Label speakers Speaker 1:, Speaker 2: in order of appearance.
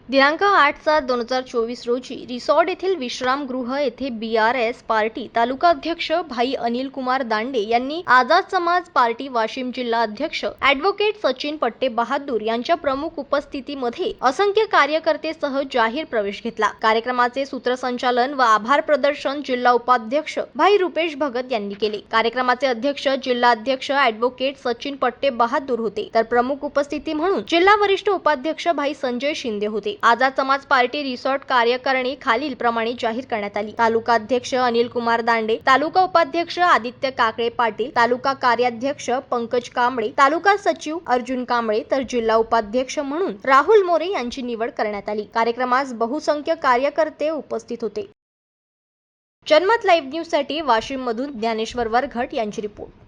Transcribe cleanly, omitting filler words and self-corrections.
Speaker 1: दिनांक 8/7/2024 रोजी रिसॉर्ट येथील विश्रामगृह येथे BRS पार्टी तालुका अध्यक्ष भाई अनिल कुमार दांडे यांनी आझाद समाज पार्टी वाशिम जिल्हा अध्यक्ष ॲडव्होकेट सचिन पट्टे बहादूर यांच्या प्रमुख उपस्थितीमध्ये असंख्य कार्यकर्तेसह जाहीर प्रवेश घेतला। कार्यक्रमाचे सूत्रसंचालन व आभार प्रदर्शन जिल्हा उपाध्यक्ष भाई रुपेश भगत यांनी केले। कार्यक्रमाचे अध्यक्ष जिल्हा अध्यक्ष ॲडव्होकेट सचिन पट्टे बहादूर होते, तर प्रमुख उपस्थिती म्हणून जिल्हा वरिष्ठ उपाध्यक्ष भाई संजय शिंदे होते। आझाद समाज पार्टी रिसॉर्ट कार्यकारिणी खालील प्रमाणे जाहीर करण्यात आली। तालुका अध्यक्ष अनिल कुमार दांडे, तालुका उपाध्यक्ष आदित्य काकळे पाटील, तालुका कार्याध्यक्ष पंकज कांबळे, तालुका सचिव अर्जुन कांबळे, तर जिल्हा उपाध्यक्ष म्हणून राहुल मोरे यांची निवड करण्यात आली। कार्यक्रमास बहुसंख्य कार्यकर्ते उपस्थित होते। जनमत लाईव्ह न्यूज साठी वाशिम मधून ज्ञानेश्वर वरघट यांची रिपोर्ट।